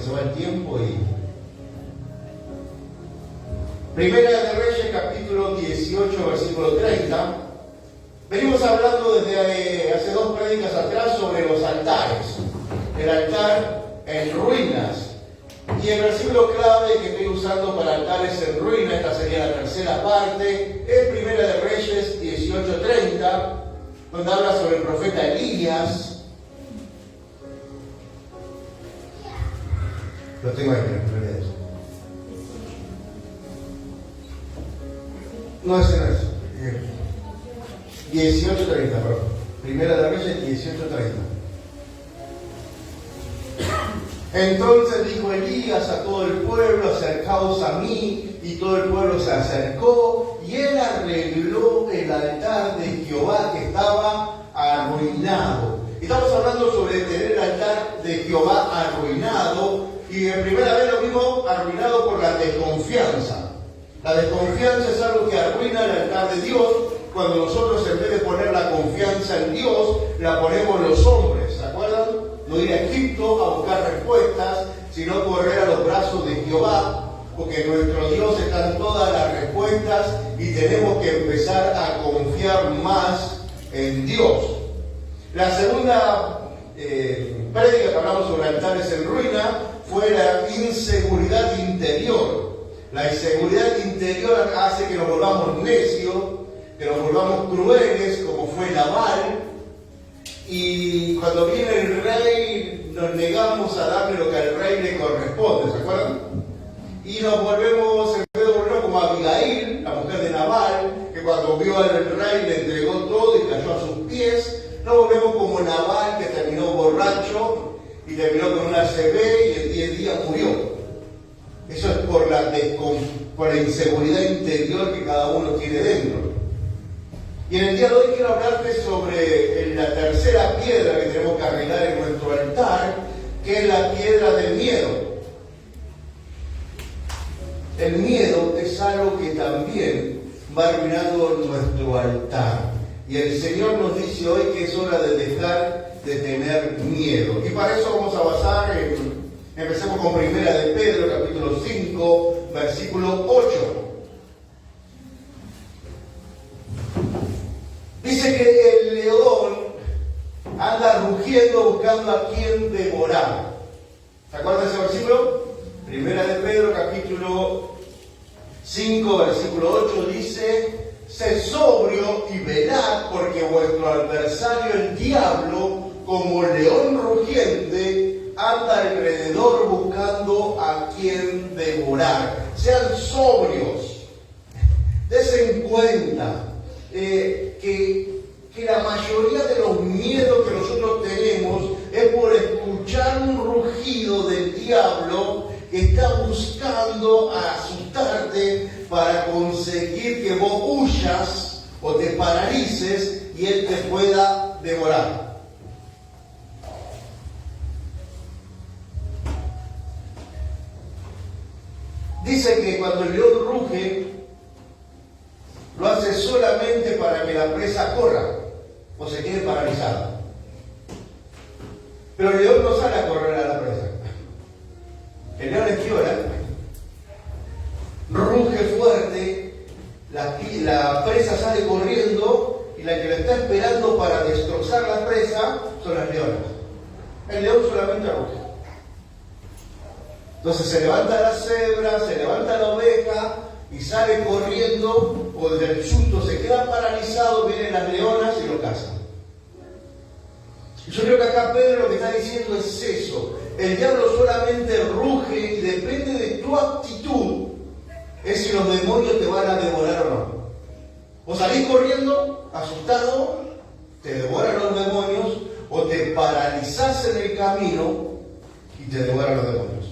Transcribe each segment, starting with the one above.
se va el tiempo y... Primera de Reyes, capítulo 18, versículo 30. Venimos hablando desde hace 2 prédicas atrás sobre los altares. El altar en ruinas. Y el versículo clave que estoy usando para altares en ruinas, esta sería la tercera parte, es Primera de Reyes 18:30, donde habla sobre el profeta Elías. Lo tengo ahí, pero no es. No, ese no es. 18:30, perdón. Primera de Reyes 18:30. Entonces dijo Elías a todo el pueblo: acercaos a mí. Y todo el pueblo se acercó, y él arregló el altar de Jehová que estaba arruinado. Estamos hablando sobre tener el altar de Jehová arruinado, y de primera vez lo vimos arruinado por la desconfianza. La desconfianza es algo que arruina el altar de Dios, cuando nosotros en vez de poner la confianza en Dios, la ponemos en los hombres, ¿se acuerdan? No ir a Egipto a buscar respuestas, sino correr a los brazos de Jehová, porque en nuestro Dios están todas las respuestas y tenemos que empezar a confiar más en Dios. La segunda prédica que hablamos sobre altares en ruina fue la inseguridad interior. La inseguridad interior hace que nos volvamos necios, que nos volvamos crueles, como fue Nabal. Y cuando viene el rey, nos negamos a darle lo que al rey le corresponde, ¿se acuerdan? Y nos volvemos, en vez de volvernos como Abigail, la mujer de Nabal, que cuando vio al rey le entregó todo y cayó a sus pies. Nos volvemos como Nabal, que terminó borracho y terminó con una ACV y en 10 días murió. Eso es por la inseguridad interior que cada uno tiene dentro. Y en el día de hoy quiero hablarte sobre la tercera piedra que tenemos que arreglar en nuestro altar, que es la piedra del miedo. El miedo es algo que también va arruinando nuestro altar. Y el Señor nos dice hoy que es hora de dejar de tener miedo. Y para eso vamos a basar empecemos con Primera de Pedro, capítulo 5, versículo 8. Dice que el león anda rugiendo buscando a quien devorar. ¿Se acuerdan de ese versículo? Primera de Pedro, capítulo 5, versículo 8 dice: sed sobrio y velad, porque vuestro adversario el diablo, como león rugiente, anda alrededor buscando a quien devorar. Sean sobrios. Desen cuenta que la mayoría de los miedos que nosotros tenemos es por escuchar un rugido del diablo que está buscando asustarte para conseguir que vos huyas o te paralices y él te pueda devorar. Dice que cuando el león ruge, lo hace solamente para que la presa corra o se quede paralizada. Pero el león no sale a correr a la presa. El león es piola, ruge fuerte, la presa sale corriendo y la que la está esperando para destrozar la presa son las leonas. El león solamente ruge. Entonces se levanta la cebra, se levanta la oveja y sale corriendo, o del susto se queda paralizado, vienen las leonas y lo cazan. Yo creo que acá Pedro lo que está diciendo es eso. El diablo solamente ruge y depende de tu actitud es si los demonios te van a devorar o no. O salís corriendo, asustado, te devoran los demonios, o te paralizás en el camino y te devoran los demonios.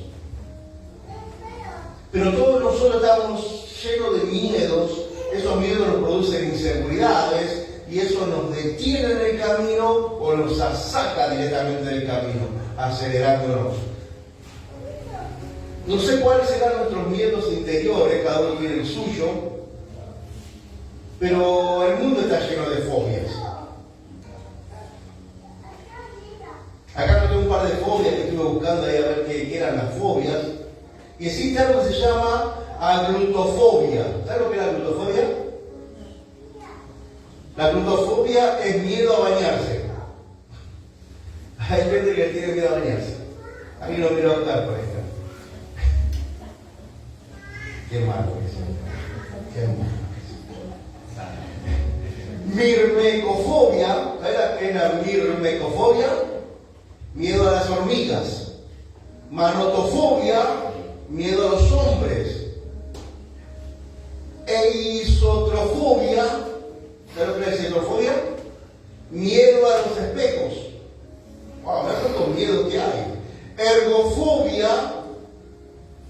Pero todos nosotros estamos llenos de miedos. Esos miedos nos producen inseguridades y eso nos detiene en el camino o nos saca directamente del camino, acelerándonos. No sé cuáles serán nuestros miedos interiores, cada uno tiene el suyo, pero el mundo está lleno de fobias. Acá no tengo un par par de fobias que estuve buscando ahí a ver qué eran las fobias. Y existe algo que se llama aglutofobia. ¿Sabes lo que es la aglutofobia? La aglutofobia es miedo a bañarse. Hay gente que tiene miedo a bañarse. A mí no me lo optar por ejemplo. Qué malo es. Qué malo. Mirmecofobia, ¿sabes qué es la mirmecofobia? Miedo a las hormigas. Manotofobia, miedo a los hombres. Eisotrofobia, ¿sabes lo que es eisotrofobia? Miedo a los espejos. Wow, ¿ves cuántos miedos que hay? Ergofobia,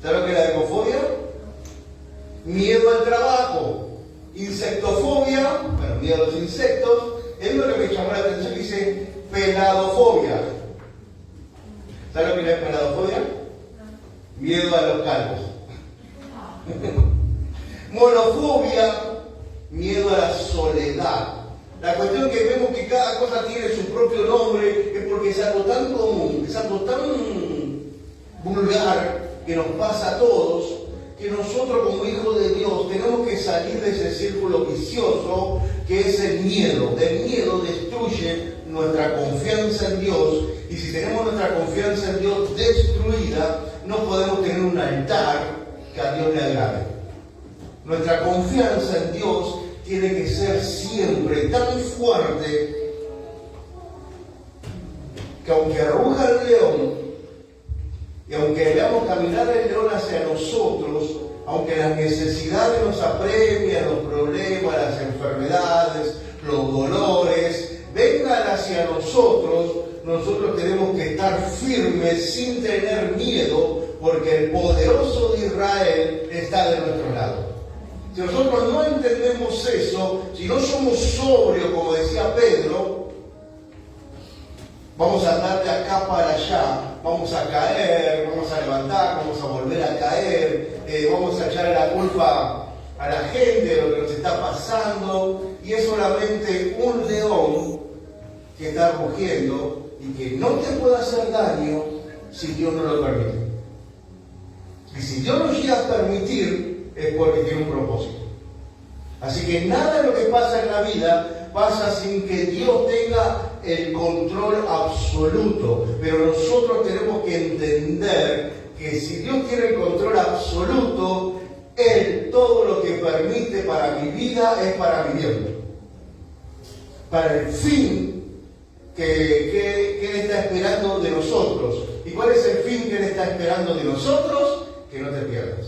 ¿sabes lo que es la ergofobia? Miedo al trabajo. Insectofobia, bueno, miedo a los insectos. Es lo que me llamó la atención, dice peladofobia. ¿Sabes lo que es peladofobia? Miedo a los calvos. Monofobia, miedo a la soledad. La cuestión que vemos que cada cosa tiene su propio nombre es porque es algo tan común, es algo tan vulgar que nos pasa a todos, que nosotros como hijos de Dios tenemos que salir de ese círculo vicioso que es el miedo. El miedo destruye nuestra confianza en Dios, y si tenemos nuestra confianza en Dios destruida, no podemos tener un altar que a Dios le agrade. Nuestra confianza en Dios tiene que ser siempre tan fuerte que aunque ruja el león y aunque veamos caminar el león hacia nosotros, aunque las necesidades nos apremian, los problemas, las enfermedades, los dolores, vengan hacia nosotros, nosotros tenemos que estar firmes sin tener miedo, porque el poderoso de Israel está de nuestro lado. Si nosotros no entendemos eso, si no somos sobrios, como decía Pedro, vamos a andar de acá para allá, vamos a caer, vamos a levantar, vamos a volver a caer, vamos a echarle la culpa a la gente de lo que nos está pasando, y es solamente un león que está rugiendo y que no te puede hacer daño si Dios no lo permite. Y si Dios lo llega a permitir, es porque tiene un propósito. Así que nada de lo que pasa en la vida pasa sin que Dios tenga el control absoluto. Pero nosotros tenemos que entender que si Dios tiene el control absoluto, Él todo lo que permite para mi vida es para mi bien, para el fin que Él está esperando de nosotros. ¿Y cuál es el fin que Él está esperando de nosotros? Que no te pierdas.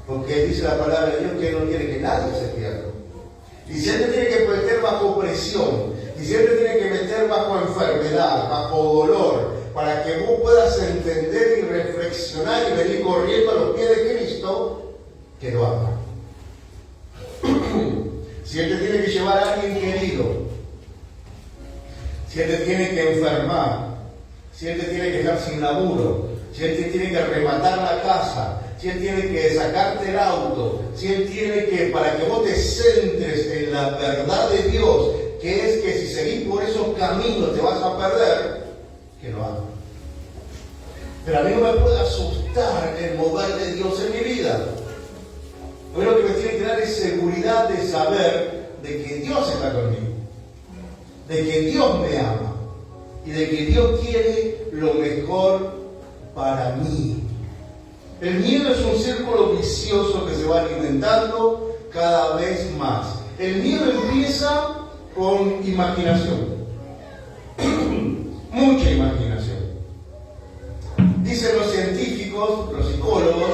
Porque dice la palabra de Dios que Él no quiere que nadie se pierda. Y si Él te tiene que meter bajo presión, y si Él te tiene que meter bajo enfermedad, bajo dolor, para que vos puedas entender y reflexionar y venir corriendo a los pies de Cristo, que lo haga. Si Él te tiene que llevar a alguien querido, si Él te tiene que enfermar, si Él te tiene que dejar sin laburo, si Él te tiene que rematar la casa, si Él tiene que sacarte el auto, si Él tiene que, para que vos te centres en la verdad de Dios, que es que si seguís por esos caminos te vas a perder, que lo haga. Pero a mí no me puede asustar el mover de Dios en mi vida. A mí lo que me tiene que dar es seguridad de saber de que Dios está conmigo, de que Dios me ama y de que Dios quiere lo mejor para mí. El miedo es un círculo vicioso que se va alimentando cada vez más. El miedo empieza con imaginación, mucha imaginación. Dicen los científicos, los psicólogos,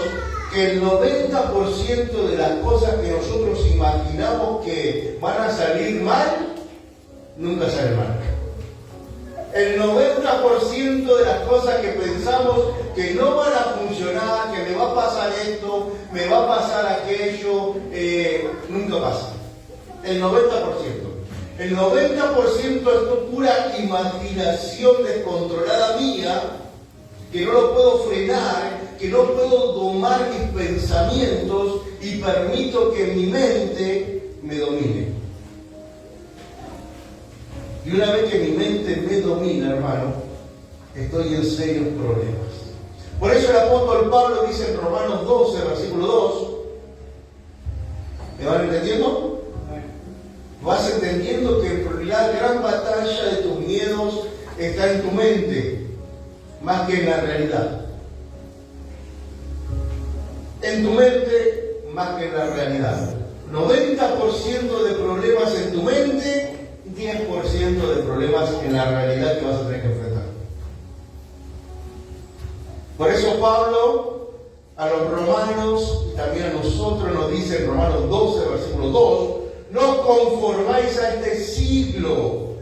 que el 90% de las cosas que nosotros imaginamos que van a salir mal, nunca salen mal. El 90% de las cosas que pensamos que no van a funcionar, que me va a pasar esto, me va a pasar aquello, nunca pasa. El 90%. El 90% es pura imaginación descontrolada mía, que no lo puedo frenar, que no puedo domar mis pensamientos y permito que mi mente me domine. Y una vez que mi mente me domina, hermano, estoy en serios problemas. Por eso el apóstol Pablo dice en Romanos 12, versículo 2, ¿me van entendiendo? Vas entendiendo que la gran batalla de tus miedos está en tu mente, más que en la realidad. En tu mente, más que en la realidad. 90% de problemas en tu mente, 10% de problemas en la realidad que vas a tener que enfrentar. Por eso Pablo a los romanos y también a nosotros nos dice en Romanos 12, versículo 2, no conformáis a este siglo,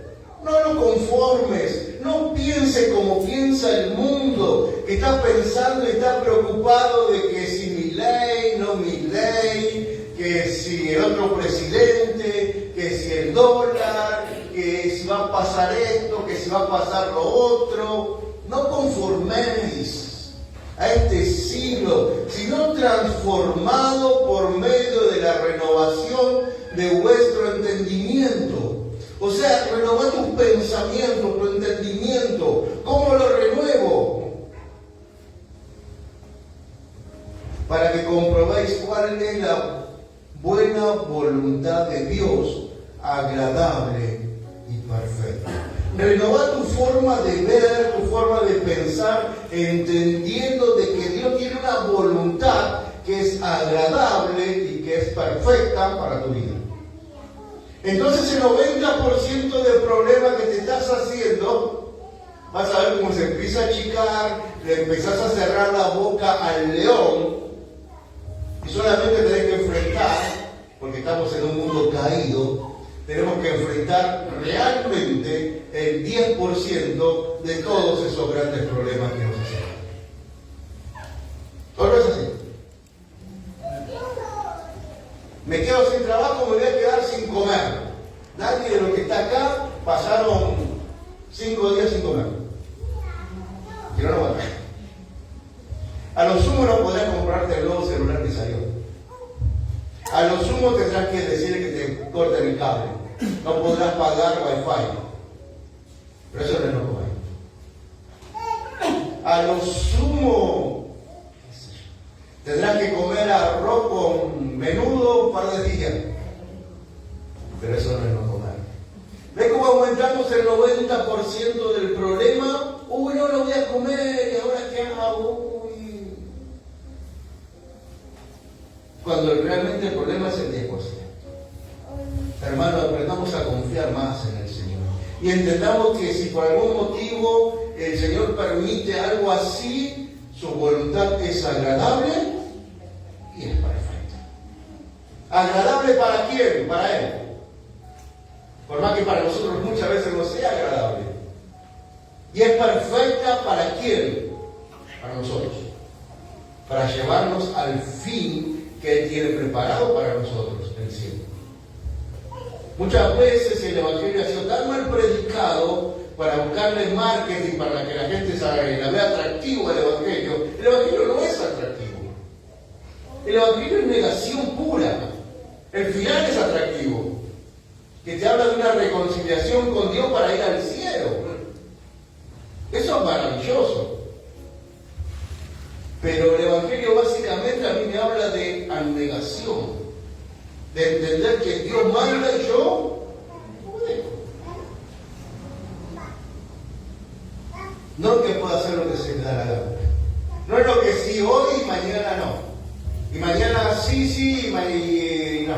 no lo conformes, no piense como piensa el mundo, que está pensando y está preocupado de que si mi ley, no mi ley, que si el otro presidente, que si el dólar, que si va a pasar esto, que si va a pasar lo otro. No conforméis a este siglo, sino transformado por medio de la renovación de vuestro entendimiento. O sea, renovar tus pensamientos, tu entendimiento. ¿Cómo lo renuevo? Para que comprobéis cuál es la buena voluntad de Dios, agradable y perfecta. Renovar tu forma de ver, tu forma de pensar, entendiendo de que Dios tiene una voluntad que es agradable y que es perfecta para tu vida. Entonces el 90% del problema que te estás haciendo, vas a ver cómo se empieza a achicar, le empezás a cerrar la boca al león, y solamente tenés que enfrentar, porque estamos en un mundo caído, tenemos que enfrentar realmente el 10% de todos esos grandes problemas que nos hacen. ¿O no es así? Me quedo sin trabajo, me voy a quedar sin comer. Nadie de los que está acá pasaron 5 días sin comer. Que no lo van a lo sumo no podrás comprarte el nuevo celular que salió. A lo sumo tendrás que decirle que te corten el cable. No podrás pagar wifi. Pero eso no es no comer. A lo sumo tendrás que comer arroz con menudo un par de días. Pero eso no es no comer. ¿Ves cómo aumentamos el 90% del problema? Uy, no lo voy a comer, ¿y ahora qué hago? Uy. Cuando realmente el problema es el 10%. Hermano, aprendamos a confiar más en el Señor. Y entendamos que si por algún motivo el Señor permite algo así, su voluntad es agradable y es perfecta. ¿Agradable para quién? Para Él. Por más que para nosotros muchas veces no sea agradable. Y es perfecta para quién? Para nosotros. Para llevarnos al fin que Él tiene preparado para nosotros, el cielo. Muchas veces el Evangelio ha sido tan mal predicado para buscarle marketing, para que la gente la vea atractivo el Evangelio. El Evangelio no es atractivo. El Evangelio es negación pura. El final es atractivo. Que te habla de una reconciliación con Dios para ir al cielo. Eso es maravilloso. Pero el Evangelio básicamente a mí me habla de abnegación. De entender que Dios manda y yo obedezco. No que pueda hacer lo que se me da la gana. No es lo que sí hoy y mañana no. Y mañana sí y no.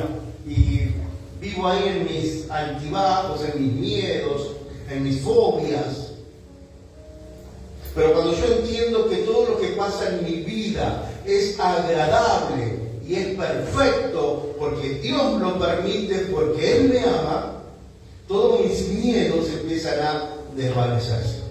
Y vivo ahí en mis altibajos, en mis miedos, en mis fobias. Pero cuando yo entiendo que todo lo que pasa en mi vida es agradable y es perfecto porque Dios lo permite, porque Él me ama, todos mis miedos empiezan a desvanecerse.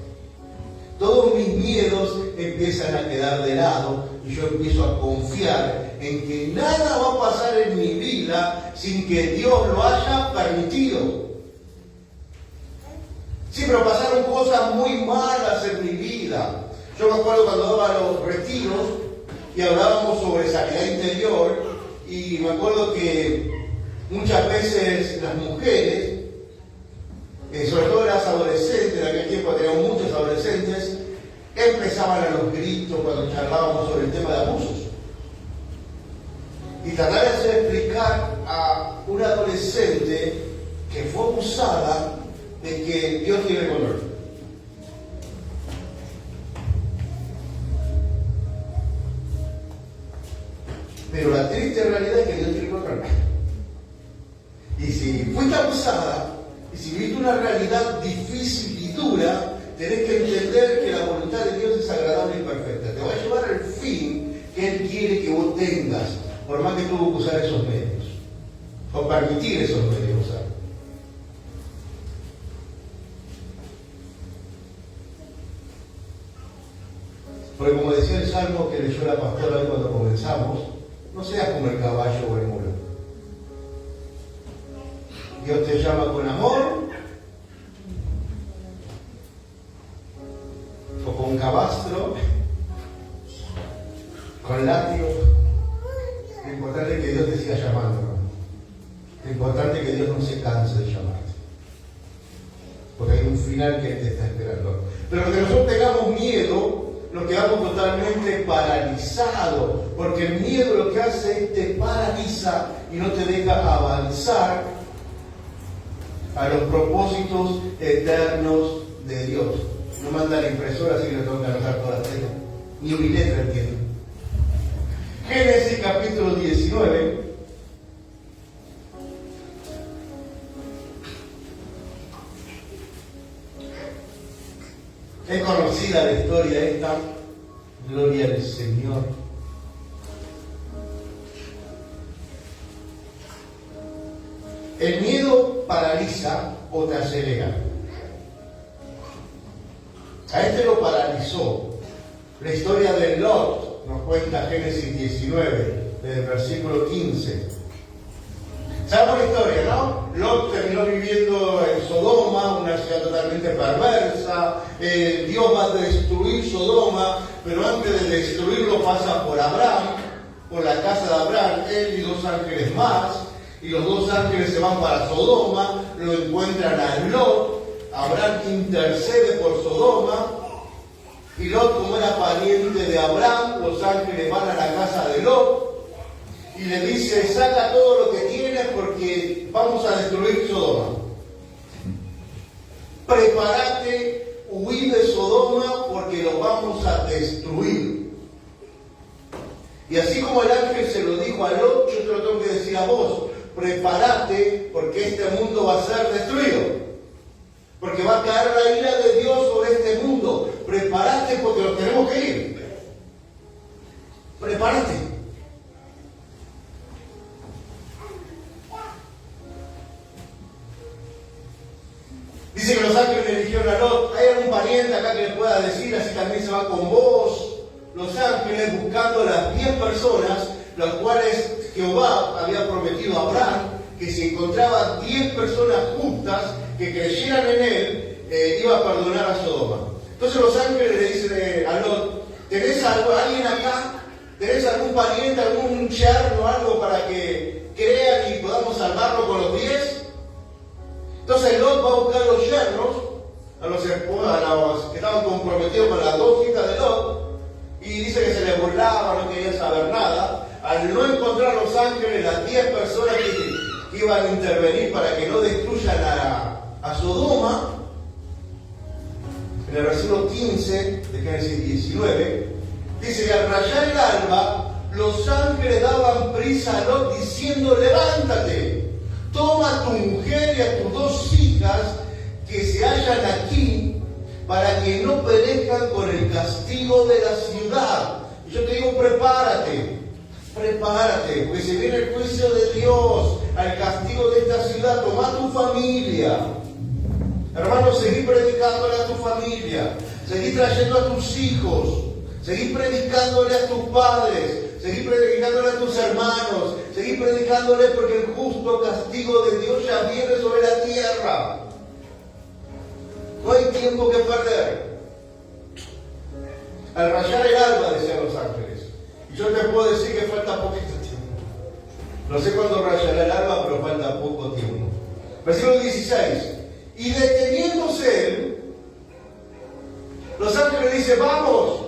Todos mis miedos empiezan a quedar de lado y yo empiezo a confiar en que nada va a pasar en mi vida sin que Dios lo haya permitido. Sí, pero pasaron cosas muy malas en mi vida. Yo me acuerdo cuando daba los retiros y hablábamos sobre sanidad interior, y me acuerdo que muchas veces las mujeres, sobre todo las adolescentes, en aquel tiempo teníamos muchos adolescentes, empezaban a los gritos cuando charlábamos sobre el tema de abusos. Y tratar de hacer explicar a una adolescente que fue abusada de que Dios tiene control. Pero la triste realidad es que Dios tiene control. Y si fuiste abusada, y si viste una realidad difícil y dura, tenés que entender que la voluntad de Dios es agradable y perfecta. Te va a llevar al fin que Él quiere que vos tengas, por más que tuvo que usar esos medios, o permitir esos medios usar. Porque como decía el salmo que leyó la pastora hoy cuando comenzamos, no seas como el caballo o el mulo. Dios te llama con amor o con cabastro, con látigo. Lo importante es que Dios te siga llamando, ¿no? Lo importante es que Dios no se canse de llamarte, porque hay un final que Él te está esperando. Pero que nosotros tengamos miedo, nos quedamos totalmente paralizados, porque el miedo lo que hace es te paraliza y no te deja avanzar a los propósitos eternos de Dios. No manda la impresora, así que le tengo que anotar todas las letras. Ni mi letra entiendo. Génesis capítulo 19. Es conocida la historia esta. Gloria al Señor. El miedo paraliza o te acelera. A este lo paralizó. La historia de Lot nos cuenta Génesis 19, desde el versículo 15. ¿Sabemos la historia, no? Lot terminó viviendo en Sodoma, una ciudad totalmente perversa. Dios va a destruir Sodoma, pero antes de destruirlo pasa por Abraham, por la casa de Abraham, él y 2 ángeles más. Y los 2 ángeles se van para Sodoma, lo encuentran a Lot. Abraham intercede por Sodoma. Y Lot, como era pariente de Abraham, los ángeles van a la casa de Lot y le dice: saca todo lo que tienes porque vamos a destruir Sodoma. Prepárate, huí de Sodoma porque lo vamos a destruir. Y así como el ángel se lo dijo a Lot, yo te lo tengo que decir a vos: prepárate porque este mundo va a ser destruido. Porque va a caer la ira de Dios sobre este mundo. Prepárate porque nos tenemos que ir. Prepárate. Dice que los ángeles le dijeron a Lot: ¿hay algún pariente acá que le pueda decir? Así también se va con vos. Los ángeles buscando las 10 personas, las cuales Jehová había prometido a Abraham, que si encontraba 10 personas justas que creyeran en él, iba a perdonar a Sodoma. Entonces los ángeles le dicen a Lot: ¿tenés alguien acá? ¿Tenés algún pariente, algún yerno, algo para que crean y podamos salvarlo con los 10? Entonces Lot va a buscar los yernos, a los que estaban comprometidos con las 2 hijas de Lot, y dice que se les burlaba, no querían saber nada. Al no encontrar los ángeles, las 10 personas que iban a intervenir para que no destruyan a Sodoma, en el versículo 15 de Génesis 19, dice que al rayar el alba, los ángeles daban prisa a Lot diciendo: levántate, toma a tu mujer y a tus 2 hijas que se hallan aquí, para que no perezcan con el castigo de la ciudad. Y yo te digo: prepárate, porque se viene el juicio de Dios, al castigo de esta ciudad. Toma a tu familia. Hermanos, seguí predicándole a tu familia, seguí trayendo a tus hijos, seguí predicándole a tus padres, seguí predicándole a tus hermanos, seguí predicándole, porque el justo castigo de Dios ya viene sobre la tierra. No hay tiempo que perder. Al rayar el alba, decían los ángeles. Y yo te puedo decir que falta poquito tiempo. No sé cuándo rayará el alba, pero falta poco tiempo. Versículo 16. Y deteniéndose él, los ángeles ángel dice, vamos,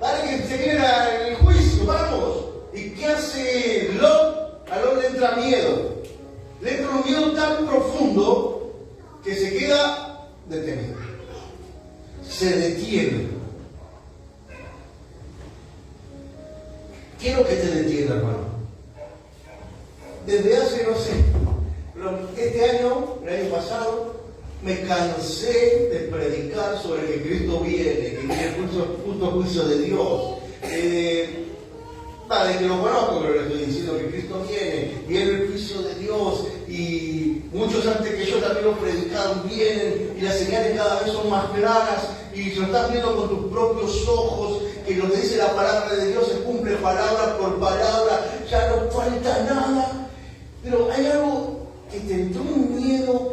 dale que se viene el juicio, vamos. ¿Y qué hace Lot? A Lot le entra miedo. Le entra un miedo tan profundo que se queda detenido. Se detiene. ¿Qué es lo que te detiene, hermano? Desde hace, no sé, este año, el año pasado, me cansé de predicar sobre que Cristo viene, que viene el justo juicio de Dios. Vale, que lo conozco, pero le estoy diciendo que Cristo viene el juicio de Dios, y muchos antes que yo también lo predicaron, vienen, y las señales cada vez son más claras, y lo estás viendo con tus propios ojos, que lo que dice la palabra de Dios se cumple palabra por palabra, ya no falta nada. Pero hay algo que te entró un miedo,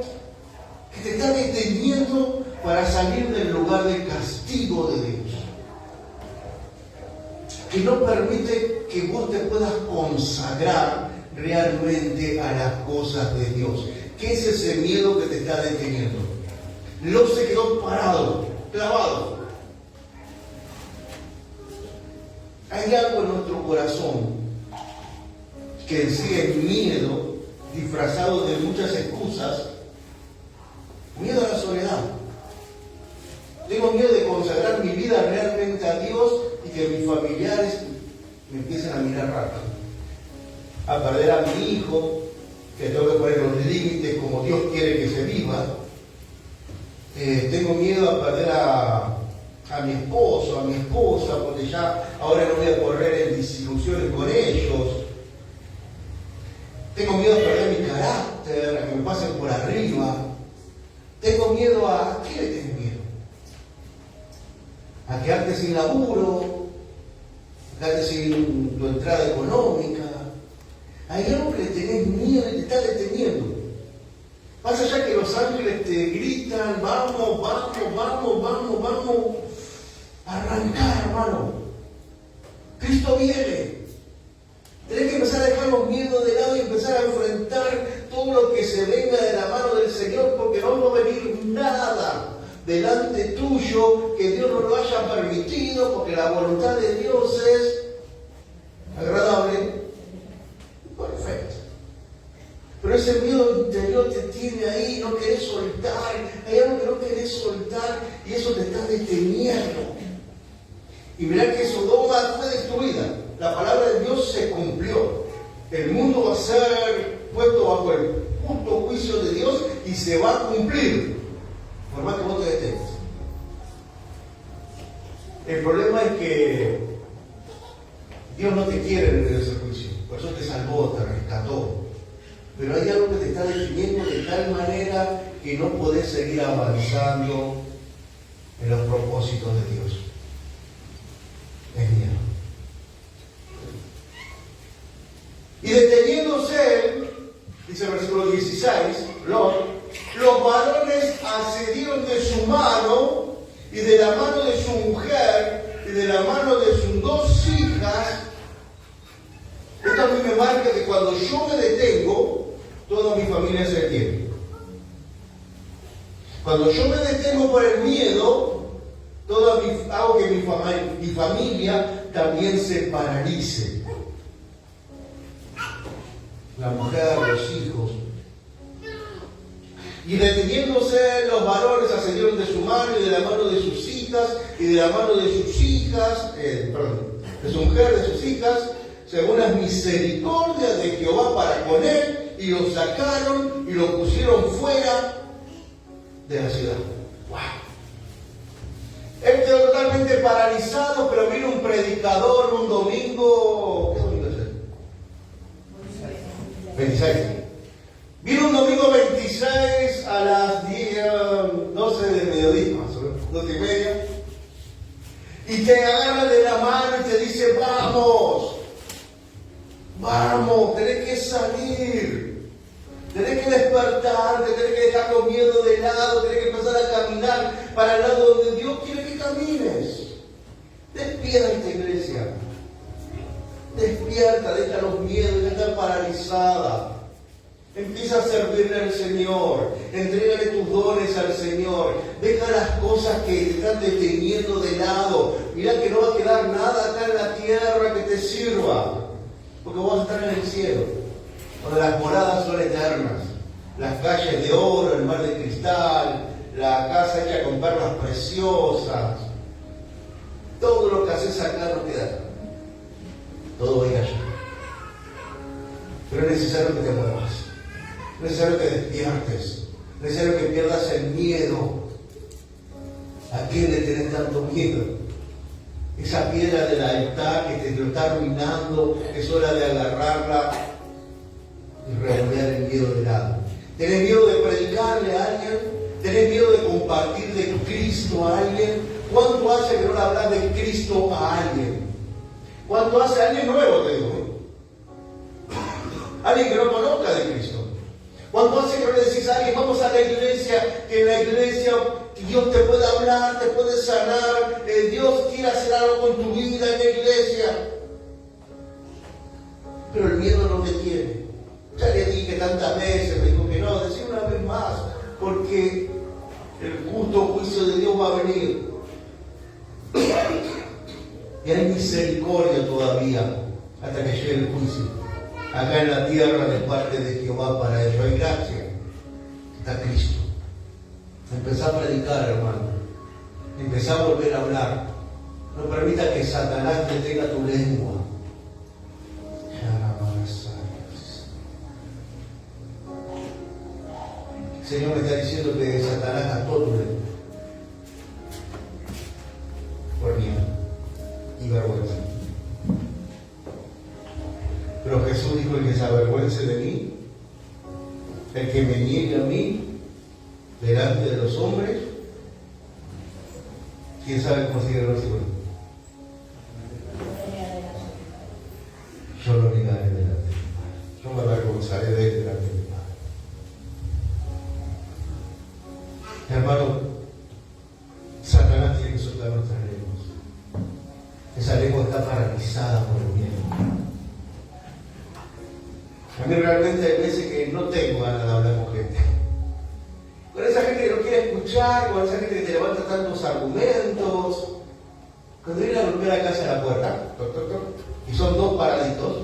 que te está deteniendo para salir del lugar de castigo de Dios, que no permite que vos te puedas consagrar realmente a las cosas de Dios. ¿Qué es ese miedo que te está deteniendo? Lot se quedó parado, clavado. Hay algo en nuestro corazón que en sí es miedo, disfrazado de muchas excusas. Miedo a la soledad. Tengo miedo de consagrar mi vida realmente a Dios y que mis familiares me empiecen a mirar raro. A perder a mi hijo, que tengo que poner los límites como Dios quiere que se viva. Tengo miedo a perder a mi esposo, a mi esposa, porque ya ahora no voy a correr en desilusiones con ellos. Tengo miedo a perder mi carácter, a que me pasen por arriba. Tengo miedo a... ¿Qué le tengo miedo? A quedarte sin laburo, a quedarte sin tu entrada económica. Hay algo que le tenés miedo y te está deteniendo. Pasa ya que los ángeles te gritan, vamos, vamos, vamos, vamos, vamos. Arrancar, hermano. Cristo viene. Tenés que empezar a dejar los miedos de lado y empezar a enfrentar todo lo que se venga de la mano del Señor, porque no va a venir nada delante tuyo que Dios no lo haya permitido, porque la voluntad de Dios es agradable y perfecta. Pero ese miedo interior te tiene ahí, no querés soltar, hay algo que no querés soltar y eso te está deteniendo. Y mirá que Sodoma fue destruida. La palabra de Dios se cumplió. El mundo va a ser puesto bajo el justo juicio de Dios y se va a cumplir, por más que vos te detengas. El problema es que Dios no te quiere en ese juicio. Por eso te salvó, te rescató. Pero hay algo que te está definiendo de tal manera que no podés seguir avanzando en los propósitos de Dios. Es miedo. Y deteniéndose, dice el versículo 16, los varones accedieron de su mano y de la mano de su mujer y de la mano de sus dos hijas. Esto a mí me marca que cuando yo me detengo, toda mi familia se detiene. Cuando yo me detengo por el miedo, hago que mi familia también se paralice. La mujer, los hijos. Y deteniéndose los varones ascendieron de su mano y de la mano de sus hijas y de la mano de sus hijas, de su mujer, de sus hijas, según las misericordias de Jehová para con él, y lo sacaron y lo pusieron fuera de la ciudad. ¡Wow! Él quedó totalmente paralizado, pero vino un predicador un domingo. ¿Qué domingo es ese? 26. Vino un domingo 26 a las 12 del mediodía, más o menos, 12:30, y te agarra de la mano y te dice, vamos, vamos, tenés que salir, tenés que despertarte, tenés que dejar los miedos de lado, tenés que empezar a caminar para el lado donde Dios quiere que camines. Despierta, iglesia. Despierta, deja los miedos, ya está paralizada. Empieza a servirle al Señor. Entrégale tus dones al Señor. Deja las cosas que te están deteniendo de lado. Mira que no va a quedar nada acá en la tierra que te sirva. Porque vas a estar en el cielo, donde las moradas son eternas. Las calles de oro, el mar de cristal, la casa hecha con perlas preciosas. Todo lo que haces acá no queda. Todo va a ir allá. Pero es necesario que te muevas. Es necesario que despiertes. Es necesario que pierdas el miedo. ¿A quién le tenés tanto miedo? Esa piedra del altar que te lo está arruinando, es hora de agarrarla y revolver el miedo de lado. ¿Tenés miedo de predicarle a alguien? ¿Tenés miedo de compartir de Cristo a alguien? ¿Cuánto hace que no le hablas de Cristo a alguien? ¿Cuánto hace alguien nuevo, te digo? Alguien que no conozca de Cristo. ¿Cuánto hace que no le decís a alguien, vamos a la iglesia, que en la iglesia Dios te puede hablar, te puede sanar, Dios quiere hacer algo con tu vida en la iglesia? Pero el miedo no te tiene. Ya le dije tantas veces, me dijo que no, decí una vez más, porque el justo juicio de Dios va a venir. Y hay misericordia todavía hasta que llegue el juicio. Acá en la tierra de parte de Jehová para ello hay gracia. Está Cristo. Empezá a predicar, hermano. Empezá a volver a hablar. No permita que Satanás detenga tu lengua. El Señor me está diciendo que Satanás gastó tu lengua por miedo y vergüenza. Pero Jesús dijo: el que se avergüence de mí, el que me niegue a mí delante de los hombres. ¿Quién sabe cómo sigue el versículo? Yo lo negaré delante de mi Padre. Yo me avergonzaré de él delante de mi Padre. Hermano, Satanás tiene que soltar nuestras lenguas. Esa lengua está paralizada por el miedo. A mí realmente hay veces que no tengo ganas de hablar con gente. Con esa gente que no quiere escuchar, con esa gente que te levanta tantos argumentos. Cuando viene a golpear a casa a la puerta, toc, toc, toc, y son dos paraditos,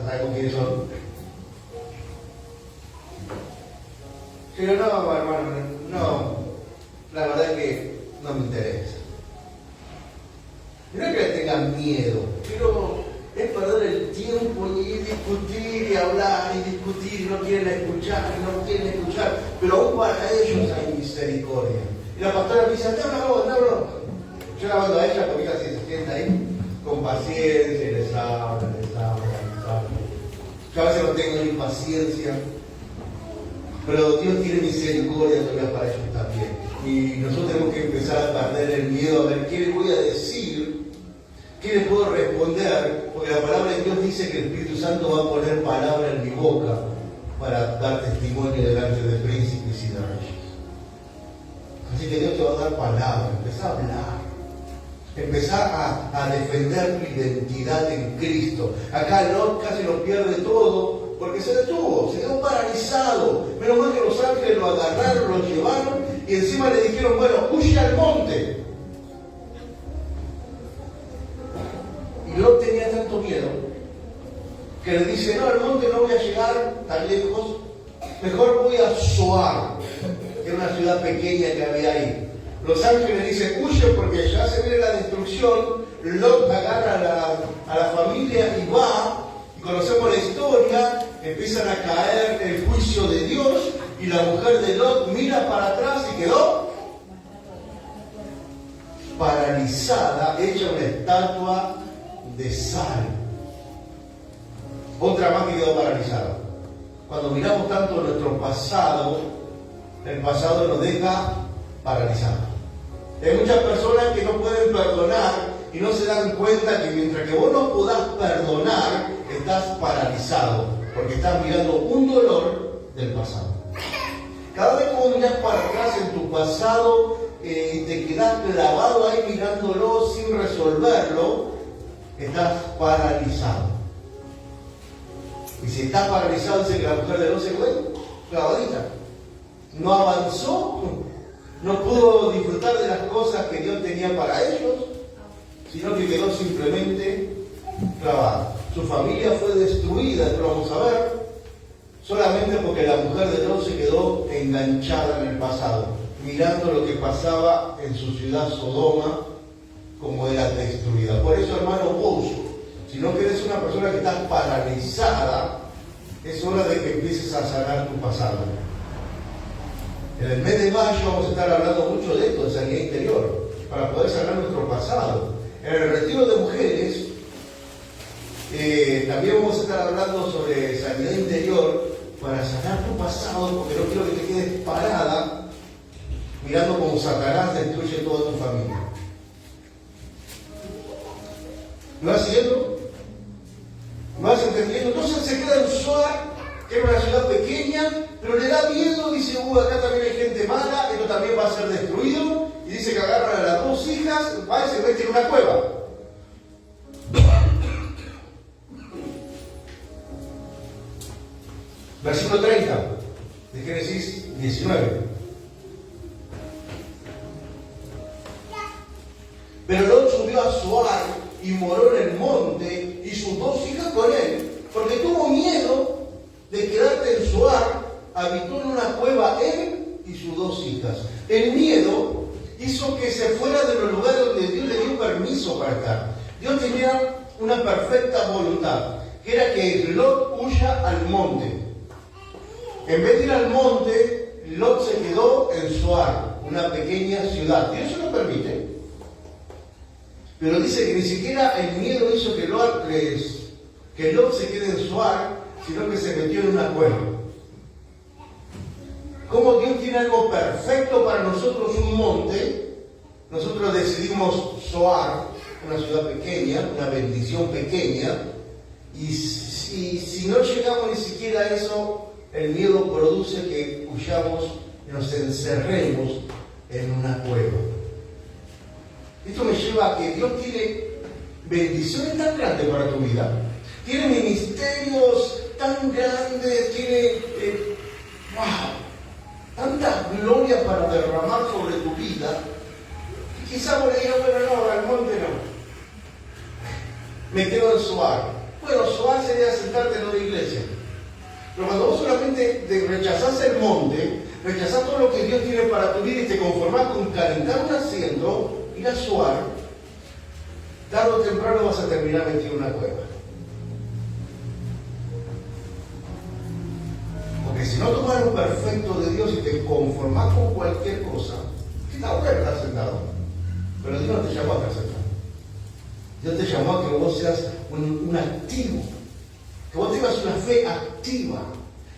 ¿sabes con quiénes son? Pero no, hermano, no, la verdad es que no me interesa. No es que le tengan miedo, pero es perder el tiempo y discutir y hablar y discutir, y no quieren escuchar, y no quieren escuchar, pero aún para ellos hay misericordia. Y la pastora me dice: no. Yo la mando a ella porque ella se sienta ahí con paciencia, y les habla. Yo a veces no tengo ni paciencia, pero Dios tiene misericordia todavía para ellos también. Y nosotros tenemos que empezar a perder el miedo, a ver qué les voy a decir, qué les puedo responder, porque la palabra de Dios dice que el Espíritu Santo va a poner palabra en mi boca para dar testimonio delante de príncipes y de reyes. Así que Dios te va a dar palabra, empezá a hablar. Empezar a defender tu identidad en Cristo. Acá Lot casi lo pierde todo porque se detuvo, se quedó paralizado. Menos mal que los ángeles lo agarraron, lo llevaron y encima le dijeron: bueno, huye al monte. Y Lot tenía tanto miedo que le dice: no, al monte no voy a llegar tan lejos, mejor voy a Zoar, que era una ciudad pequeña que había ahí. Los ángeles dicen: huye porque ya se viene la destrucción. Lot agarra a la familia y va, y conocemos la historia. Empiezan a caer el juicio de Dios y la mujer de Lot mira para atrás y quedó paralizada, hecha una estatua de sal. Otra más que quedó paralizada. Cuando miramos tanto nuestro pasado, el pasado nos deja paralizados. Hay muchas personas que no pueden perdonar y no se dan cuenta que mientras que vos no podás perdonar, estás paralizado, porque estás mirando un dolor del pasado. Cada vez que vos mirás para atrás en tu pasado y te quedás clavado ahí mirándolo sin resolverlo, estás paralizado. Y si está paralizado, dice que la mujer de Lot se quedó clavadita. No avanzó, no pudo disfrutar de las cosas que Dios tenía para ellos, sino que quedó simplemente clavada. Su familia fue destruida, esto lo vamos a ver, solamente porque la mujer de Lot se quedó enganchada en el pasado, mirando lo que pasaba en su ciudad Sodoma, como era destruida. Por eso, hermano, vos, si no eres una persona que está paralizada, es hora de que empieces a sanar tu pasado. En el mes de mayo vamos a estar hablando mucho de esto, de sanidad interior, para poder sanar nuestro pasado. En el retiro de mujeres, también vamos a estar hablando sobre sanidad interior para sanar tu pasado, porque no quiero que te quedes parada mirando cómo Satanás destruye toda tu familia. ¿Lo vas siguiendo? ¿Lo vas entendiendo? Entonces se queda en Zoar, que era una ciudad pequeña, pero le da miedo, dice, acá también hay gente mala, esto también va a ser destruido, y dice que agarran a las dos hijas, va y se mete en una cueva. Versículo 30 de Génesis 19. Pero Lot subió a Zoar y moró en el monte, y sus dos hijas con él, porque tuvo miedo de quedarte en Zoar, habitó en una cueva él y sus dos hijas. El miedo hizo que se fuera de los lugares donde Dios le dio permiso para estar. Dios tenía una perfecta voluntad, que era que Lot huya al monte. En vez de ir al monte, Lot se quedó en Zoar, una pequeña ciudad. Dios se lo permite. Pero dice que ni siquiera el miedo hizo que Lot se quede en Zoar, sino que se metió en una cueva. Como Dios tiene algo perfecto para nosotros, un monte, nosotros decidimos Zoar, una ciudad pequeña, una bendición pequeña, y si no llegamos ni siquiera a eso, el miedo produce que huyamos y nos encerremos en una cueva. Esto me lleva a que Dios tiene bendiciones tan grandes para tu vida. Tiene ministerios tan grandes, tiene tanta gloria para derramar sobre tu vida. Y quizás vos le digas, bueno, no, al monte no. Me quedo en Zoar. Bueno, Zoar sería sentarte en una iglesia. Pero cuando vos solamente rechazás el monte, rechazás todo lo que Dios tiene para tu vida y te conformás con calentar un asiento, ir a Zoar, tarde o temprano vas a terminar metido en una cueva. Porque si no tomas lo perfecto de Dios y te conformás con cualquier cosa, está bueno estar sentado, pero Dios no te llamó a estar sentado. Dios te llamó a que vos seas un activo, que vos tengas una fe activa,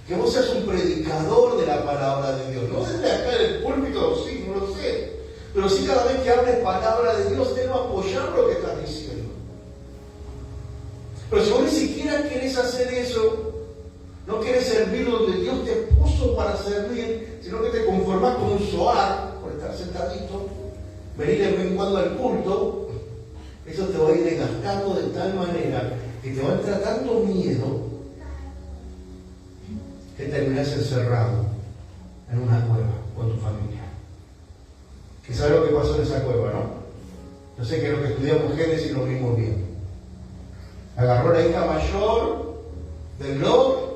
que vos seas un predicador de la palabra de Dios. No desde acá en el púlpito, sí, no lo sé, pero sí cada vez que hables palabra de Dios, debo apoyar lo que estás diciendo. Pero si vos ni siquiera querés hacer eso, no quieres servir donde Dios te puso para servir, sino que te conformás con un Zoar, por estar sentadito, venir de vez en cuando al culto, eso te va a ir desgastando de tal manera que te va a entrar tanto miedo que terminás encerrado en una cueva con tu familia. ¿Y sabes lo que pasó en esa cueva, no? Yo sé que lo que estudiamos Génesis lo vimos bien. Agarró la hija mayor del Lot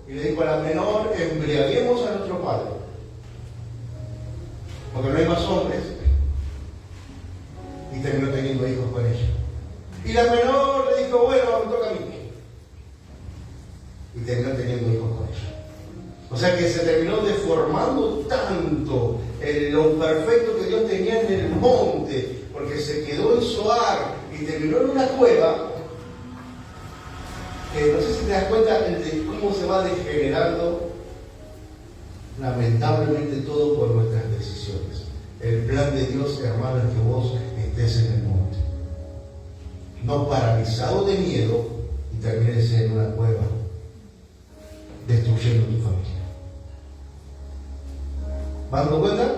y le dijo a la menor, embriaguemos a nuestro padre, porque no hay más hombres, y terminó teniendo hijos con ella. Y la menor le dijo, bueno, me toca a mí, y terminó teniendo hijos con ella. O sea que se terminó deformando tanto lo perfecto que Dios tenía en el monte, porque se quedó en Zoar y terminó en una cueva. No sé si te das cuenta de cómo se va degenerando lamentablemente todo por nuestras decisiones. El plan de Dios, hermano, es que vos estés en el monte, no paralizado de miedo y termines en una cueva destruyendo tu familia. ¿Vas dando cuenta?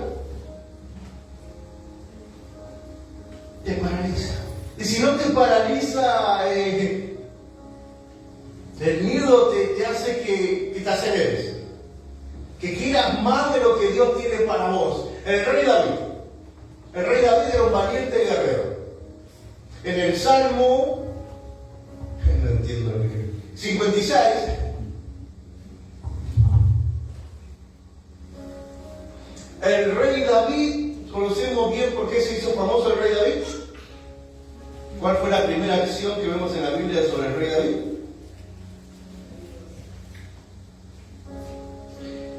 Te paraliza. Y si no te paraliza, El miedo te hace que te aceleres, que quieras más de lo que Dios tiene para vos. El rey David era un valiente guerrero. En el Salmo, no entiendo lo que 56, el rey David, conocemos bien por qué se hizo famoso el rey David. ¿Cuál fue la primera acción que vemos en la Biblia sobre el rey David?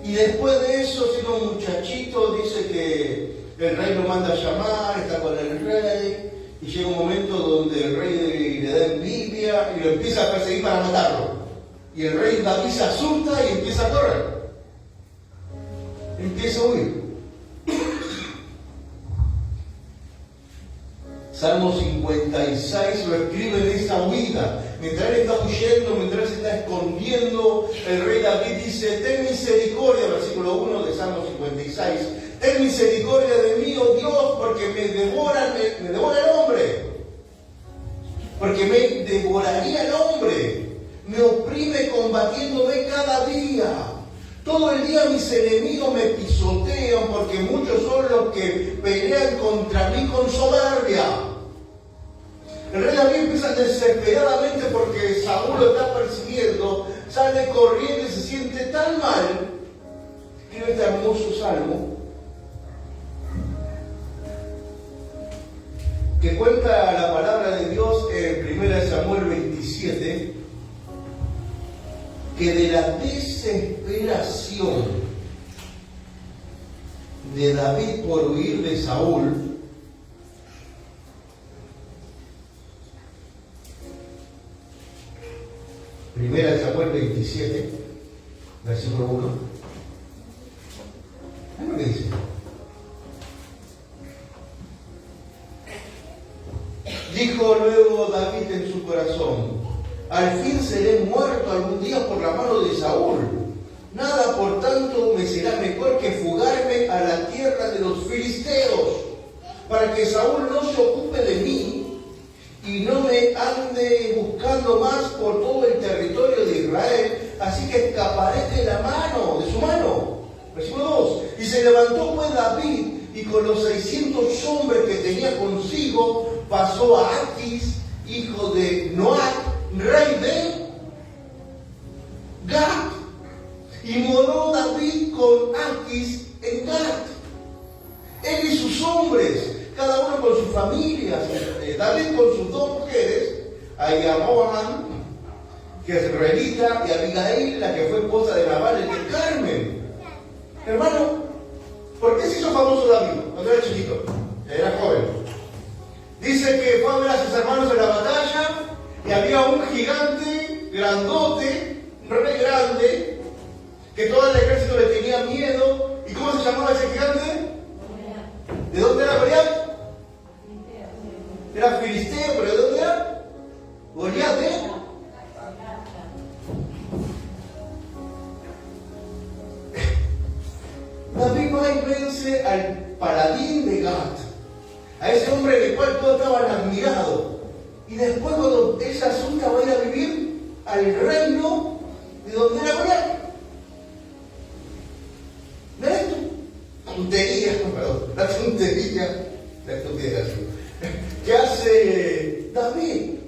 Y después de eso, siendo un muchachito, dice que el rey lo manda a llamar, está con el rey, y llega un momento donde el rey le da envidia y lo empieza a perseguir para matarlo. Y el rey David se asusta y empieza a correr. Empieza a huir. Salmo 56 lo escribe en esa huida. Mientras él está huyendo, mientras se está escondiendo, el rey David dice: ten misericordia, versículo 1 de Salmo 56. Ten misericordia de mí, oh Dios, porque me devora el hombre. Porque me devoraría el hombre. Me oprime combatiéndome cada día. Todo el día mis enemigos me pisotean, porque muchos son los que pelean contra mí con soberbia. El rey David empieza desesperadamente porque Saúl lo está persiguiendo, sale corriendo y se siente tan mal. Escribe este hermoso salmo que cuenta la palabra de Dios en 1 Samuel 27, que de la desesperación de David por huir de Saúl, Primera de Samuel 27, versículo 1. ¿Qué es lo que dice? Dijo luego David en su corazón: al fin seré muerto algún día por la mano de Saúl. Nada, por tanto, me será mejor que fugarme a la tierra de los filisteos, para que Saúl no se ocupe de mí y no me ande buscando más por todo el territorio de Israel, así que escaparé de su mano. Versículo 2. Y se levantó pues David, y con los 600 hombres que tenía consigo, pasó a Aquis, hijo de Noad, rey de Gat. Y moró David con Aquis en Gat, él y sus hombres, cada uno con sus familias. David con sus dos mujeres, Ahinoam, que es israelita, y Abigail, la que fue esposa de Nabal el de Carmen. Hermano, ¿por qué se hizo famoso David cuando era chiquito? Era joven. Dice que fue a ver a sus hermanos en la batalla y había un gigante grandote, re grande, que todo el ejército le tenía miedo. ¿Y cómo se llamaba ese gigante? ¿De dónde era Goliat? Era filisteo, pero ¿de dónde era? Goliat, David va y vence al paladín de Gat, a ese hombre del cual todos estaban admirados. Y después, cuando él se asusta, va a ir a vivir al reino de donde era Goliat. ¿Ves esto? La tontería que hace David.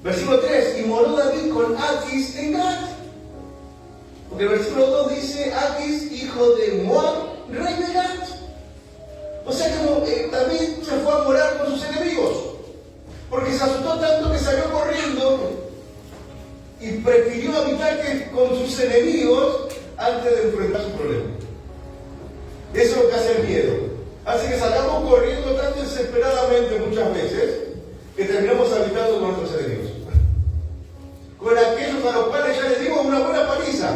Versículo 3: y moró David con Aquis en Gat. Porque el versículo 2 dice: Aquis, hijo de Moab, rey de Gat. O sea que David se fue a morar con sus enemigos, porque se asustó tanto que salió corriendo y prefirió habitar con sus enemigos antes de enfrentar su problema. Eso es lo que hace el miedo. Hace que salgamos corriendo tan desesperadamente muchas veces que terminamos habitando con nuestros enemigos, con aquellos a los cuales ya les dimos una buena paliza.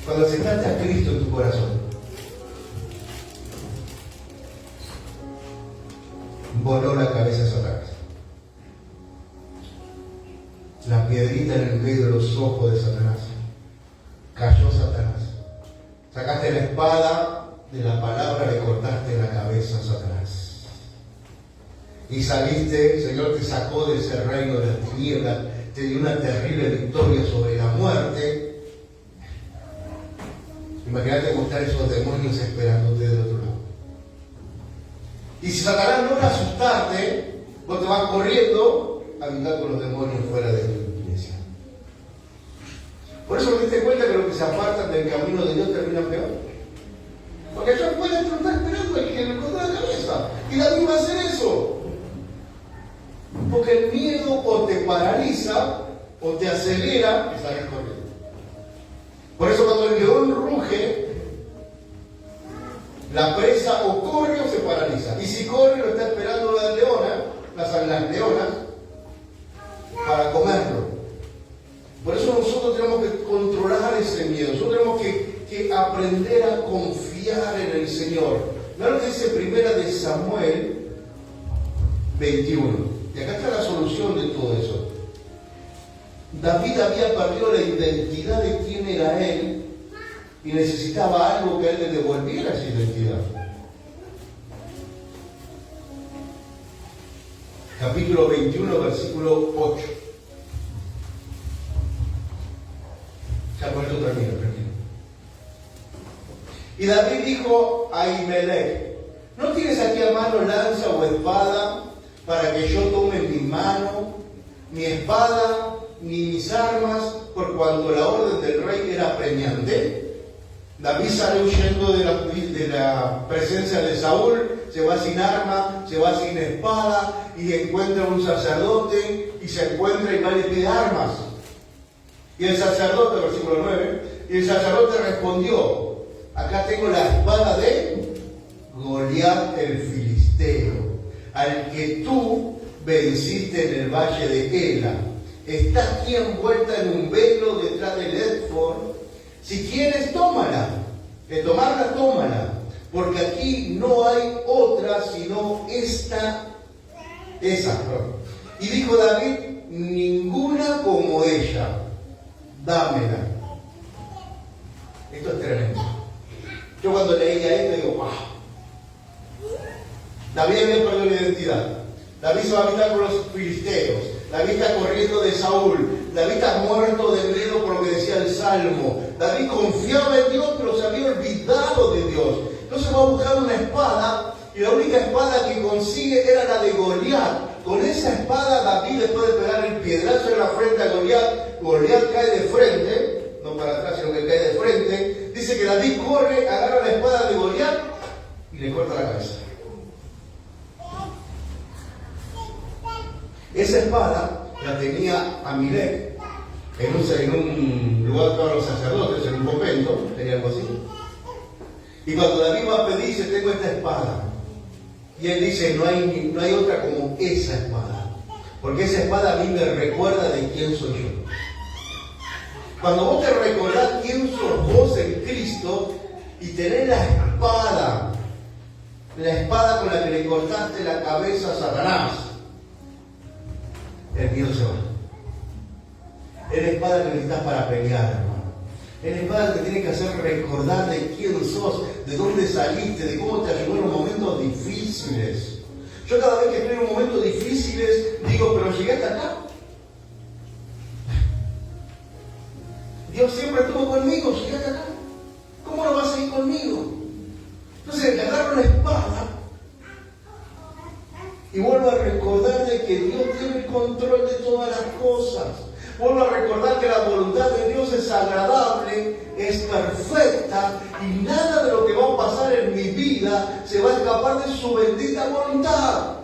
Cuando aceptaste a Cristo en tu corazón, voló la cabeza de Satanás. La piedrita en el medio de los ojos de Satanás. Cayó Satanás. Sacaste la espada de la palabra, le cortaste la cabeza a Satanás. y saliste, el Señor te sacó de ese reino de las tinieblas, te dio una terrible victoria sobre la muerte. Imagínate cómo están esos demonios esperándote del otro lado. Y si Satanás logra asustarte, vos te vas corriendo a habitar con los demonios fuera de tu iglesia. Por eso te diste cuenta que los que se apartan del camino de Dios terminan peor. Porque allá afuera te está esperando el que le corta la cabeza. Y David va a hacer eso. Porque el miedo o te paraliza o te acelera y sales corriendo. Por eso cuando el león ruge, la presa o corre o se paraliza. Y si corre, lo está esperando las leonas, las leonas, para comerlo. Por eso nosotros tenemos que controlar ese miedo. Nosotros tenemos que aprender a confiar en el Señor. Mira lo que dice Primera de Samuel 21. Y acá está la solución de todo eso. David había perdido la identidad de quién era él y necesitaba algo que él le devolviera esa identidad. Capítulo 21, versículo 8. Ya con esto termino, tranquilo. Y David dijo a Ahimelech: ¿no tienes aquí a mano lanza o espada para que yo tome en mi mano mi espada ni mis armas, por cuanto la orden del rey era apremiante? David sale huyendo de la presencia de Saúl, se va sin arma, se va sin espada, y encuentra un sacerdote, y se encuentra y va y le pide armas. Y el sacerdote, versículo 9, y el sacerdote respondió: acá tengo la espada de Goliat el filisteo, al que tú venciste en el valle de Ela. Está aquí envuelta en un velo detrás del éfod. Si quieres, tómala. De tomarla, tómala. Porque aquí no hay otra sino esa. Y dijo David: ninguna como ella. Dámela. Esto es tremendo. Yo cuando leía esto digo: wow. David había perdido la identidad. David se va a habitar con los filisteos. David está corriendo de Saúl. David está muerto de miedo por lo que decía el Salmo. David confiaba en Dios, pero se había olvidado de Dios. Entonces va a buscar una espada, y la única espada que consigue era la de Goliat. Con esa espada David, después de pegar el piedrazo en la frente a Goliat, Goliat cae de frente, no para atrás, sino que cae de frente. Dice que David corre, agarra la espada de Goliat y le corta la cabeza. Esa espada la tenía Ahimelech en un lugar para los sacerdotes, en un convento, tenía algo así. Y cuando David va a pedir, dice: tengo esta espada. Y él dice: no hay otra como esa espada. Porque esa espada a mí me recuerda de quién soy yo. Cuando vos te recordás quién sos vos en Cristo y tenés la espada con la que le cortaste la cabeza a Satanás, el miedo se va. Es la espada que necesitas para pelear, hermano. Es la espada que te tiene que hacer recordar de quién sos, de dónde saliste, de cómo te ayudó en los momentos difíciles. Yo cada vez que estoy en momentos difíciles digo: pero llegué hasta acá. Dios siempre estuvo conmigo, llegué hasta acá. ¿Cómo no vas a ir conmigo? Entonces le agarro la espada y vuelvo a recordar de que Dios tiene el control de todas las cosas. Vuelvo a recordar que la voluntad de Dios es agradable, es perfecta, y nada de lo que va a pasar en mi vida se va a escapar de su bendita voluntad.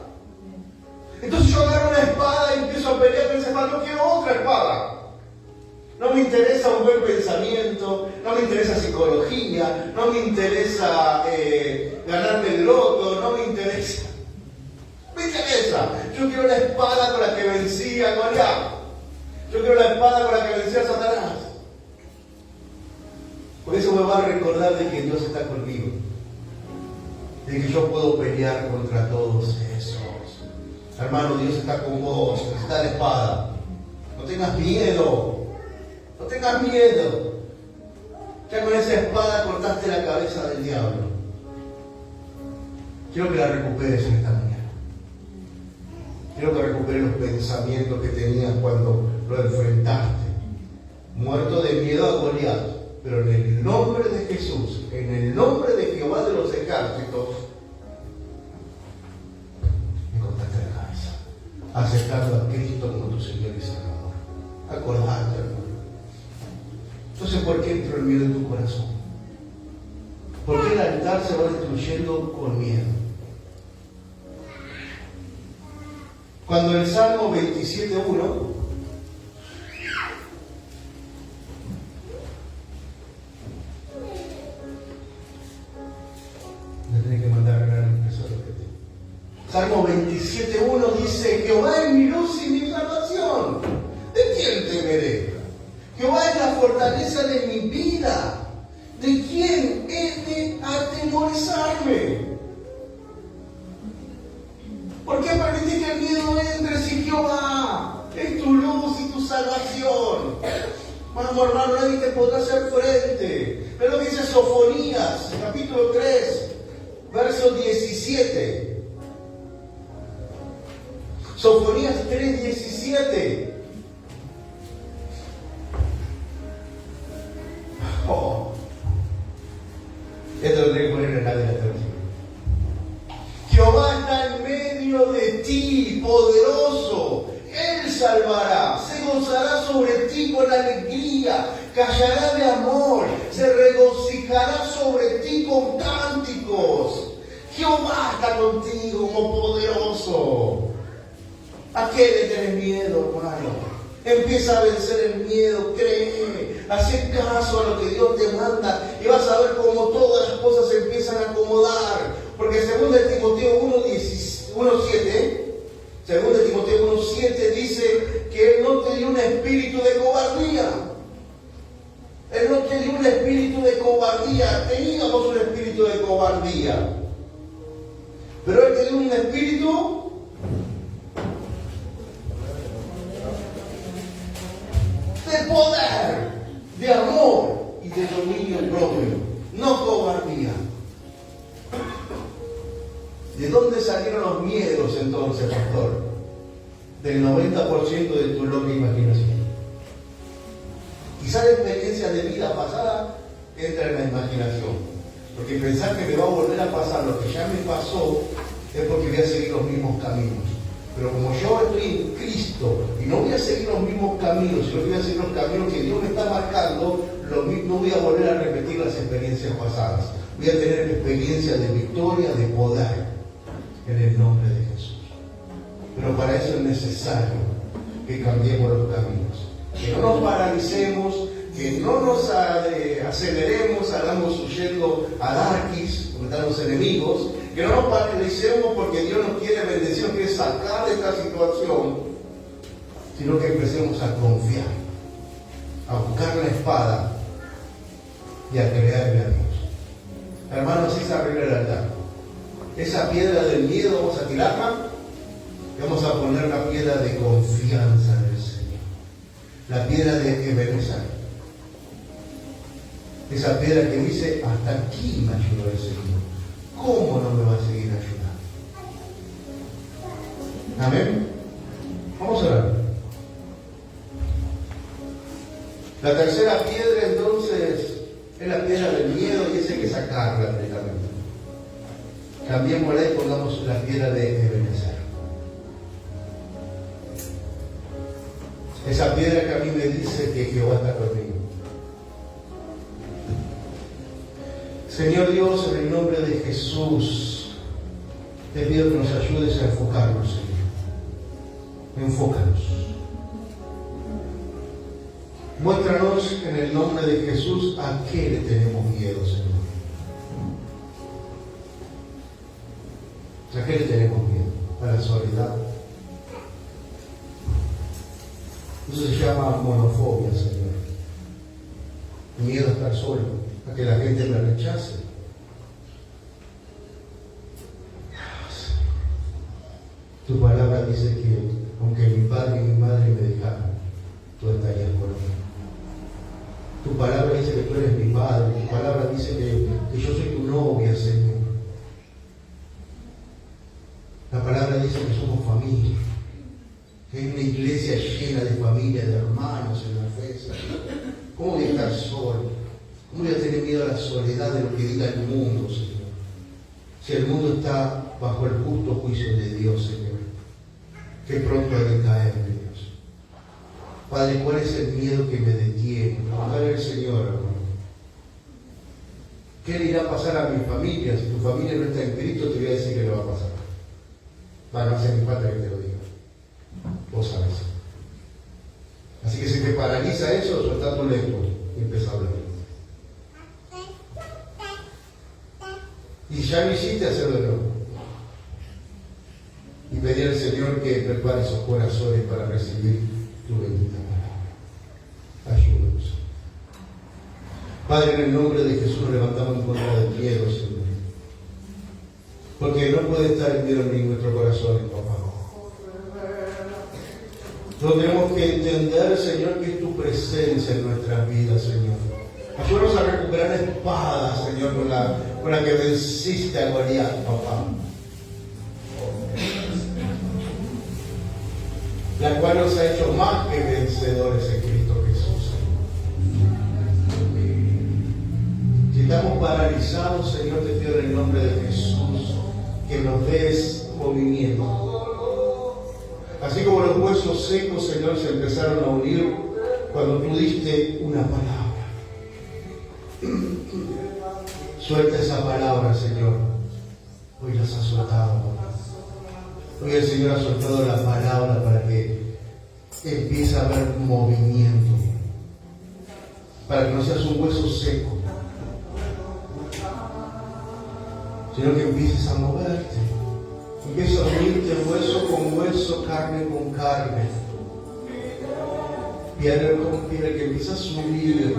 Entonces yo agarro una espada y empiezo a pelear con esa espada. No quiero otra espada. No me interesa un buen pensamiento, no me interesa psicología, no me interesa ganarme el loto, no me interesa. Me interesa. Yo quiero la espada con la que vencí a Goliat. Yo quiero la espada con la que vencí a Satanás. Por eso me va a recordar de que Dios está conmigo. De que yo puedo pelear contra todos esos. Hermano, Dios está con vos. Está la espada. No tengas miedo. No tengas miedo. Ya con esa espada cortaste la cabeza del diablo. Quiero que la recuperes en esta mañana. recuperes los pensamientos que tenías cuando lo enfrentaste. Muerto de miedo a Goliat, pero en el nombre de Jesús, en el nombre de Jehová de los ejércitos, me cortaste la cabeza, aceptando a Cristo como tu Señor y Salvador. Acordate, hermano. Entonces, ¿por qué entró el miedo en tu corazón? ¿Por qué el altar se va destruyendo con miedo? Cuando el Salmo 27:1 Salmo 27:1 dice: Jehová es mi luz y mi salvación. ¿De quién temeré? Jehová es la fortaleza de mi vida. ¿De quién he de atemorizarme? ¿Por qué permitís que el miedo entre si Jehová es tu luz y tu salvación? Vamos, hermano, nadie te podrá hacer frente. Pero lo que dice Sofonías, capítulo 3, verso 17. Sofonías 3:17. Oh, esto lo tengo que poner en la de la televisión. Jehová está en medio de ti, poderoso. Él salvará, se gozará sobre ti con alegría, callará de amor, se regocijará sobre ti con cánticos. Jehová está contigo como poderoso. ¿A qué le tenés miedo, hermano? Empieza a vencer el miedo, cree, hace caso a lo que Dios te manda y vas a ver cómo todas las cosas se empiezan a acomodar. Porque según Timoteo 1:7 dice que Él no te dio un espíritu de cobardía. Él no te dio un espíritu de cobardía. Teníamos un espíritu de cobardía. Pero Él te dio un espíritu de poder, de amor y de dominio propio, no cobardía. ¿De dónde salieron los miedos entonces, pastor? Del 90% de tu loca imaginación. Quizá la experiencia de vida pasada entra en la imaginación, porque pensar que me va a volver a pasar lo que ya me pasó es porque voy a seguir los mismos caminos. Pero como yo estoy en Cristo y no voy a seguir los mismos caminos, sino que voy a seguir los caminos que Dios me está marcando, no voy a volver a repetir las experiencias pasadas. Voy a tener experiencias de victoria, de poder, en el nombre de Jesús. Pero para eso es necesario que cambiemos los caminos. Que no nos paralicemos, que no nos aceleremos, hagamos huyendo a Darkis, donde están los enemigos. Que no nos paralicemos porque Dios nos quiere bendición, quiere sacar de esta situación, sino que empecemos a confiar, a buscar la espada y a creerle a Dios. Hermanos, así se arregla el altar. Esa piedra del miedo vamos a tirarla y vamos a poner la piedra de confianza en el Señor. La piedra de Ebenezer. Esa piedra que dice: hasta aquí me ayudó el Señor. ¿Cómo no me va a seguir ayudando? Amén. Vamos a orar. La tercera piedra entonces es la piedra del miedo y esa hay que sacarla directamente. Cambiémosla y pongamos la piedra de Ebenezer. Esa piedra que a mí me dice que Jehová está conmigo. Señor Dios, en el nombre de Jesús, te pido que nos ayudes a enfocarnos, Señor. Enfócanos. Muéstranos en el nombre de Jesús a qué le tenemos miedo, Señor. ¿A qué le tenemos miedo? A la soledad. Eso se llama monofobia, Señor. Miedo a estar solo, a que la gente me rechace. Tu palabra dice que aunque mi padre y mi madre me dejaran, tú estarías conmigo. Tu palabra dice que tú eres mi padre. Tu palabra dice que yo soy tu novia, Señor. La palabra dice que somos familia. Hay una iglesia llena de familias, de hermanos en la fe, Señor. ¿Cómo voy a estar solo? ¿Cómo voy a tener miedo a la soledad de lo que diga el mundo, Señor? Si el mundo está bajo el justo juicio de Dios, Señor, que pronto ha de caer, Dios. Padre, ¿cuál es el miedo que me detiene? Preguntarle al Señor, hermano. ¿Qué le irá a pasar a mi familia? Si tu familia no está en Cristo, te voy a decir que le va a pasar. Va, no hace ni falta que te lo diga. Vos sabés. Así que si te paraliza eso, soltá tu lengua y empieza a hablar. Y ya lo hiciste, hacerlo de nuevo. Y pedir al Señor que prepare esos corazones para recibir tu bendita palabra. Ayúdanos. Padre, en el nombre de Jesús nos levantamos en contra del miedo, Señor. Porque no puede estar el miedo en nuestro corazón, papá. No tenemos que entender, Señor, que es tu presencia en nuestras vidas, Señor. Ayúdanos a recuperar la espada, Señor, con la que venciste a Goliat, papá. La cual nos ha hecho más que vencedores en Cristo Jesús. Si estamos paralizados, Señor, te pido en el nombre de Jesús que nos des movimiento. Así como los huesos secos, Señor, se empezaron a unir cuando tú diste una palabra. Suelta esa palabra, Señor. Hoy las has soltado. Hoy el Señor ha soltado la palabra para que empiece a haber movimiento. Para que no seas un hueso seco, sino que empieces a moverte. Empieza a unirte hueso con hueso, carne con carne, piedra con piedra, que empieza a subir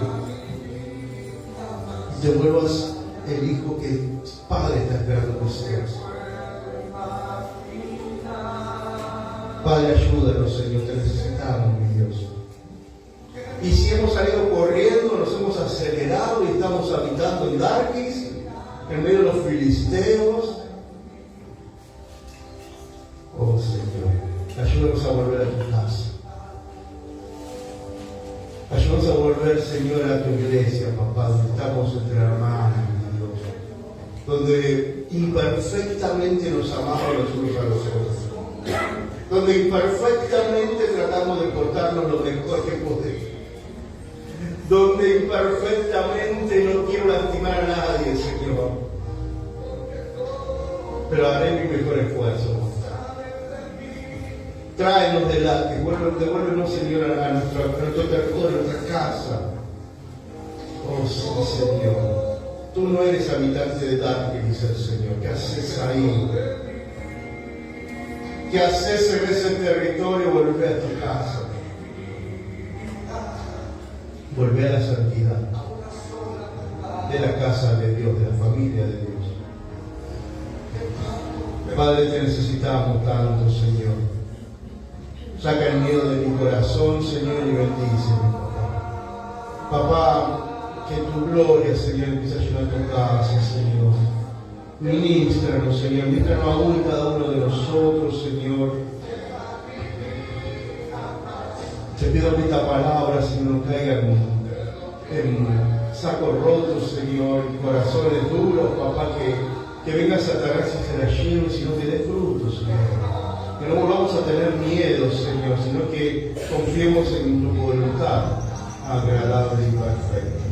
y te vuelvas el hijo que el Padre está esperando que seas. Padre, ayúdanos, Señor, te necesitamos, mi Dios. Y si hemos salido corriendo, nos hemos acelerado y estamos habitando en Darkis, en medio de los filisteos. Oh Señor, ayúdanos a volver a tu casa. Ayúdanos a volver, Señor, a tu iglesia, papá, donde estamos entre hermanos, mi Dios. Donde imperfectamente nos amamos los unos a los otros. Donde imperfectamente tratamos de portarnos lo mejor que podemos. Donde imperfectamente no quiero lastimar a nadie, Señor. Pero haré mi mejor esfuerzo. Tráenos delante, devuélvenos, Señor, a nuestro territorio, a nuestra casa. Oh, sí, Señor. Tú no eres habitante de Darkis, dice el Señor. ¿Qué haces ahí? ¿Qué haces en ese territorio? Volver a tu casa. Volver a la santidad de la casa de Dios, de la familia de Dios. Padre, te necesitamos tanto, Señor. Saca el miedo de mi corazón, Señor, y bendíceme, papá. Papá, que tu gloria, Señor, empiece a llenar tu casa, Señor. Ministranos, Señor, ministranos aún cada uno de nosotros, Señor. Te pido que esta palabra, Señor, no caiga en sacos rotos, Señor, en corazones duros, papá, que vengas a traer si se la lleven, sino que dé frutos, Señor. Que no volvamos a tener miedo, Señor, sino que confiemos en tu voluntad agradable y perfecta.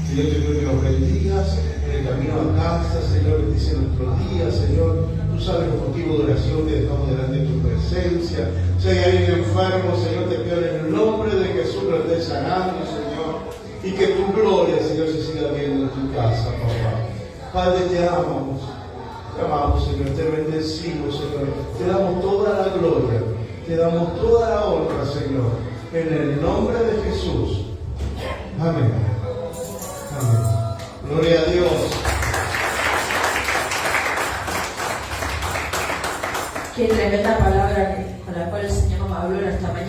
Señor, te pido que nos bendigas en el camino a casa, Señor, bendice nuestros días, Señor. Tú sabes los motivos de oración que dejamos delante de tu presencia. Si hay alguien enfermo, Señor, te pido en el nombre de Jesús lo estés sanando, Señor. Y que tu gloria, Señor, se siga viendo en tu casa, papá. Padre, te amamos. Te amamos, Señor, te bendecimos, Señor. Te damos toda la gloria, te damos toda la honra, Señor. En el nombre de Jesús. Amén. Amén. Gloria a Dios. Qué tremenda palabra con la cual el Señor nos habló en esta mañana.